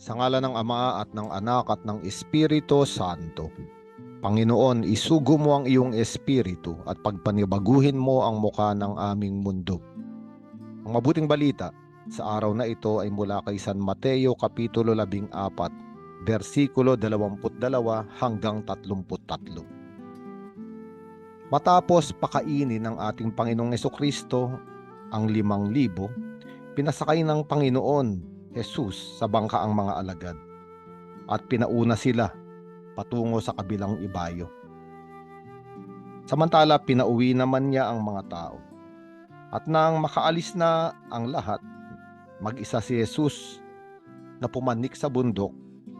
Sa ngala ng Ama at ng Anak at ng Espiritu Santo. Panginoon, isugo mo ang iyong espiritu at pagpanibaguhin mo ang muka ng aming mundo. Ang mabuting balita sa araw na ito ay mula kay San Mateo Kapitulo 14, versikulo 22 hanggang 33. Matapos pakainin ng ating Panginoong Hesukristo ang 5,000, pinasakay ng Panginoon Jesus sa bangka ang mga alagad at pinauna sila patungo sa kabilang ibayo. Samantala pinauwi naman niya ang mga tao. At nang makaalis na ang lahat, mag-isa si Jesus na pumanik sa bundok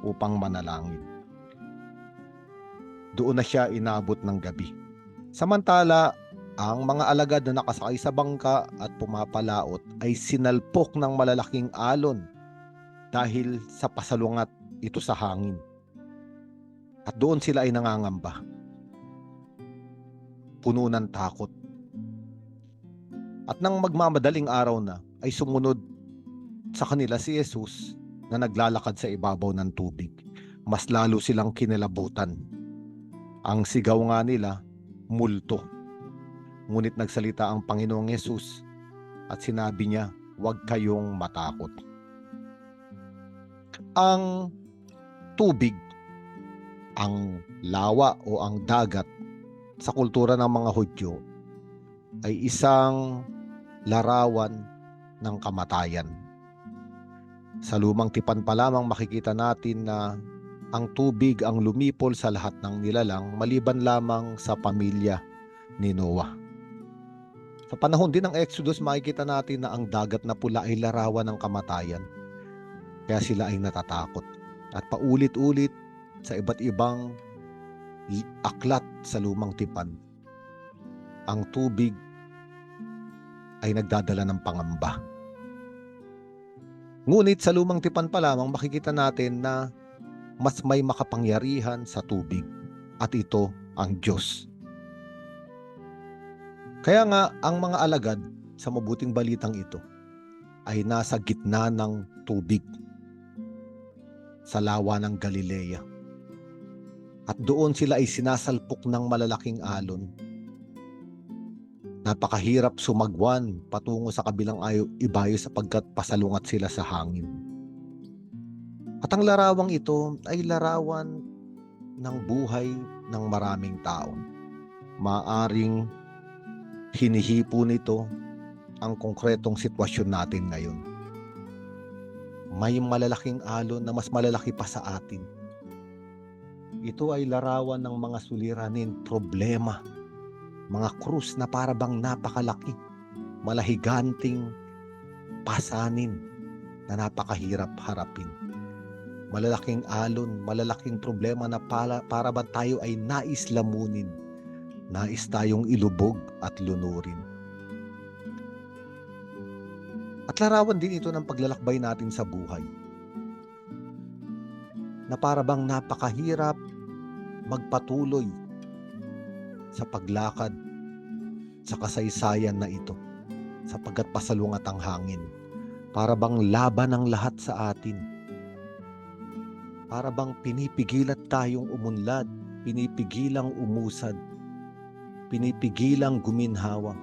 upang manalangin. Doon na siya inabot ng gabi. Samantala, ang mga alagad na nakasakay sa bangka at pumapalaot ay sinalpok ng malalaking alon dahil sa pasalungat ito sa hangin. At doon sila ay nangangamba, puno ng takot. At nang magmamadaling araw na, ay sumunod sa kanila si Jesus na naglalakad sa ibabaw ng tubig. Mas lalo silang kinilabutan. Ang sigaw nga nila, multo. Ngunit nagsalita ang Panginoong Jesus at sinabi niya, huwag kayong matakot. Ang tubig, ang lawa o ang dagat sa kultura ng mga Hudyo ay isang larawan ng kamatayan. Sa lumang tipan pa lamang makikita natin na ang tubig ang lumipol sa lahat ng nilalang maliban lamang sa pamilya ni Noah. Sa panahon din ng Exodus makikita natin na ang dagat na pula ay larawan ng kamatayan. Kaya sila ay natatakot. At paulit-ulit sa iba't ibang aklat sa lumang tipan, ang tubig ay nagdadala ng pangamba. Ngunit sa lumang tipan pa lamang makikita natin na mas may makapangyarihan sa tubig at ito ang Diyos. Kaya nga ang mga alagad sa mabuting balitang ito ay nasa gitna ng tubig sa lawa ng Galilea. At doon sila ay sinasalpok ng malalaking alon. Napakahirap sumagwan patungo sa kabilang ibayo sapagkat pasalungat sila sa hangin. At ang larawang ito ay larawan ng buhay ng maraming tao. Maaring hinihipo nito ang konkretong sitwasyon natin ngayon. May malalaking alon na mas malalaki pa sa atin. Ito ay larawan ng mga suliranin, problema, mga krus na para bang napakalaki, malahiganting pasanin na napakahirap harapin. Malalaking alon, malalaking problema na para bang tayo ay nais lamunin, nais tayong ilubog at lunurin. At larawan din ito ng paglalakbay natin sa buhay, na para bang napakahirap magpatuloy sa paglakad sa kasaysayan na ito sapagkat pasalungat ang hangin. Para bang laban ang lahat sa atin. Para bang pinipigilan tayong umunlad, pinipigilang umusad, pinipigilang guminhawa,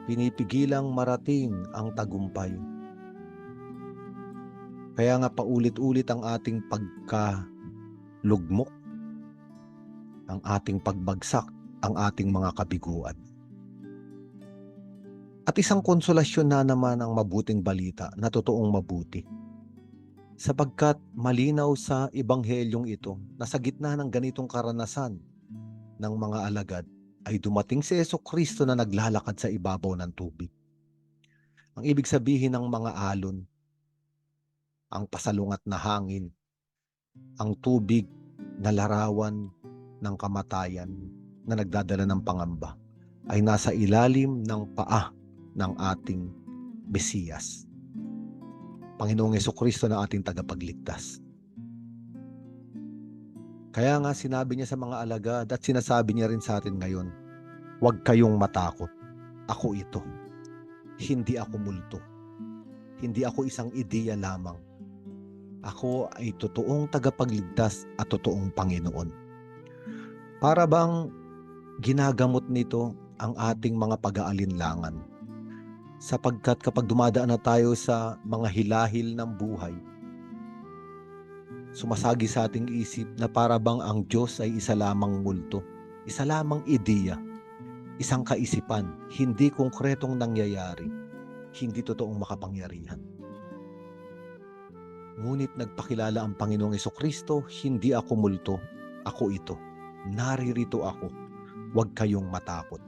pinipigilang marating ang tagumpay. Kaya nga paulit-ulit ang ating pagkalugmok, ang ating pagbagsak, ang ating mga kabiguan. At isang konsolasyon na naman ang mabuting balita na totoong mabuti. Sapagkat malinaw sa ebanghelyong ito na sa gitna ng ganitong karanasan ng mga alagad ay dumating si Hesukristo na naglalakad sa ibabaw ng tubig. Ang ibig sabihin ng mga alon, ang pasalungat na hangin, ang tubig na larawan ng kamatayan na nagdadala ng pangamba ay nasa ilalim ng paa ng ating Mesiyas, Panginoong Hesukristo na ating tagapagligtas. Kaya nga sinabi niya sa mga alagad at sinasabi niya rin sa atin ngayon, huwag kayong matakot. Ako ito. Hindi ako multo. Hindi ako isang ideya lamang. ako ay totoong tagapagligtas at totoong Panginoon. Para bang ginagamot nito ang ating mga pag-aalinlangan. Sapagkat kapag dumadaan na tayo sa mga hilahil ng buhay, sumasagi sa ating isip na para bang ang Diyos ay isa lamang multo, isa lamang ideya, isang kaisipan, hindi konkretong nangyayari, hindi totoong makapangyarihan. Ngunit nagpakilala ang Panginoong Jesucristo, hindi ako multo, ako ito. Naririto ako, huwag kayong matakot.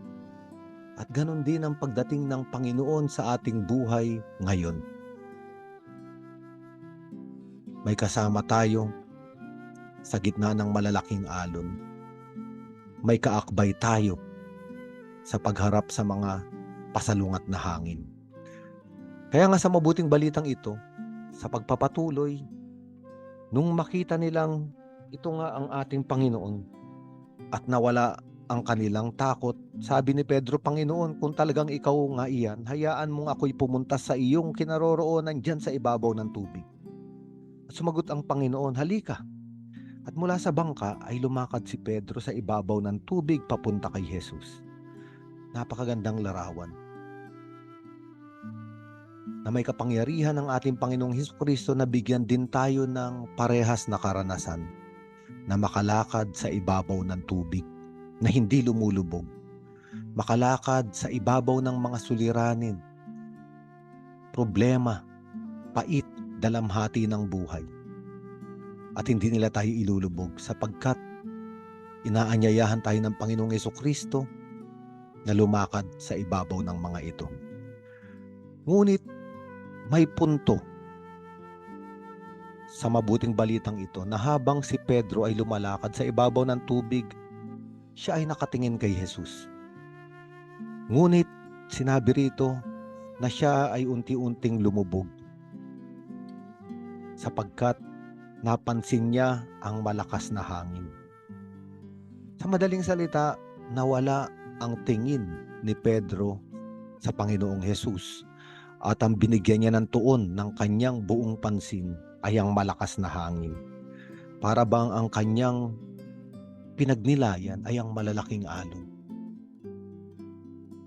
At ganon din ang pagdating ng Panginoon sa ating buhay ngayon. May kasama tayo sa gitna ng malalaking alon. May kaakbay tayo sa pagharap sa mga pasalungat na hangin. Kaya nga sa mabuting balitang ito, sa pagpapatuloy, nung makita nilang ito nga ang ating Panginoon at nawala ang kanilang takot, sabi ni Pedro, Panginoon, kung talagang ikaw nga iyan, hayaan mong ako'y pumunta sa iyong kinaroroonan dyan sa ibabaw ng tubig. At sumagot ang Panginoon, halika. At mula sa bangka ay lumakad si Pedro sa ibabaw ng tubig papunta kay Jesus. Napakagandang larawan na may kapangyarihan ng ating Panginoong Jesucristo na bigyan din tayo ng parehas na karanasan na makalakad sa ibabaw ng tubig na hindi lumulubog, makalakad sa ibabaw ng mga suliranin, problema, pait, dalamhati ng buhay. At hindi nila tayo ilulubog sapagkat inaanyayahan tayo ng Panginoong Jesucristo na lumakad sa ibabaw ng mga ito. Ngunit may punto sa mabuting balitang ito na habang si Pedro ay lumalakad sa ibabaw ng tubig, siya ay nakatingin kay Jesus. Ngunit sinabi rito na siya ay unti-unting lumubog sapagkat napansin niya ang malakas na hangin. Sa madaling salita, nawala ang tingin ni Pedro sa Panginoong Jesus at ang binigyan niya ng tuon ng kanyang buong pansin ay ang malakas na hangin. Para bang ang kanyang pinagnilayan ay ang malalaking alon.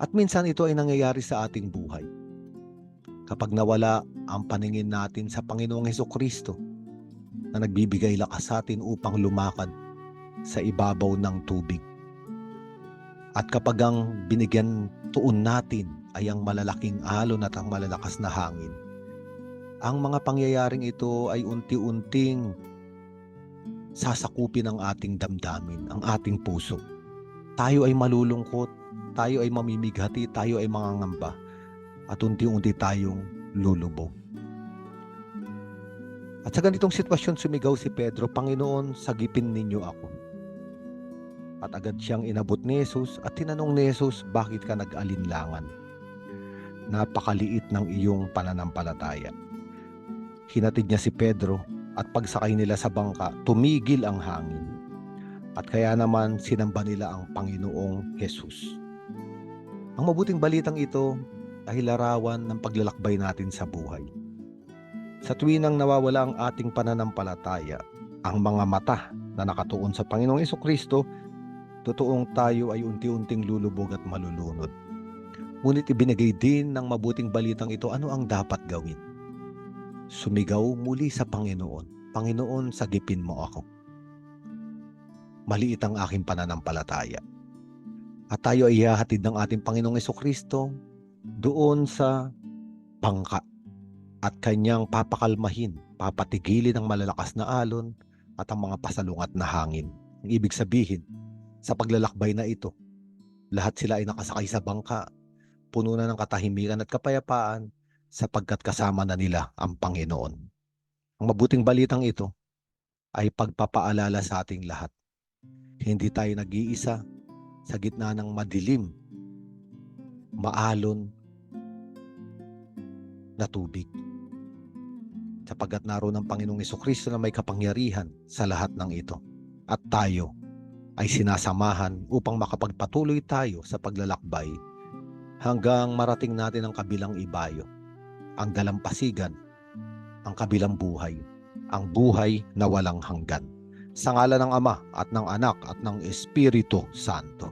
At minsan ito ay nangyayari sa ating buhay. Kapag nawala ang paningin natin sa Panginoong Jesucristo na nagbibigay lakas sa atin upang lumakad sa ibabaw ng tubig. At kapag ang binigyan tuon natin ay ang malalaking alon at ang malalakas na hangin, ang mga pangyayaring ito ay unti-unting sasakupin ang ating damdamin, ang ating puso. Tayo ay malulungkot, tayo ay mamimighati, tayo ay mangangamba, at unti-unti tayong lulubog. At sa ganitong sitwasyon sumigaw si Pedro, Panginoon, sagipin ninyo ako. At agad siyang inabot ni Jesus at tinanong ni Jesus, bakit ka nag-alinlangan? Napakaliit ng iyong pananampalataya. Hinatid niya si Pedro at pagsakay nila sa bangka, tumigil ang hangin. At kaya naman sinamba nila ang Panginoong Jesus. Ang mabuting balitang ito ay larawan ng paglalakbay natin sa buhay. Sa tuwinang nawawala ang ating pananampalataya, ang mga mata na nakatuon sa Panginoong Jesucristo, totoong tayo ay unti-unting lulubog at malulunod. Ngunit ibinigay din ng mabuting balitang ito, ano ang dapat gawin? Sumigaw muli sa Panginoon, Panginoon, sagipin mo ako. Maliit ang aking pananampalataya. At tayo ay ihahatid ng ating Panginoong Jesucristo doon sa bangka at kanyang papakalmahin, papatigilin ang malalakas na alon at ang mga pasalungat na hangin. Ang ibig sabihin, sa paglalakbay na ito, lahat sila ay nakasakay sa bangka, puno na ng katahimikan at kapayapaan sapagkat kasama na nila ang Panginoon. Ang mabuting balitang ito ay pagpapaalala sa ating lahat. Hindi tayo nag-iisa sa gitna ng madilim, maalon na tubig. Sapagkat naroon ang Panginoong Jesucristo na may kapangyarihan sa lahat ng ito. At tayo ay sinasamahan upang makapagpatuloy tayo sa paglalakbay hanggang marating natin ang kabilang ibayo, ang dalampasigan, ang kabilang buhay, ang buhay na walang hanggan. Sa ngalan ng Ama at ng Anak at ng Espiritu Santo.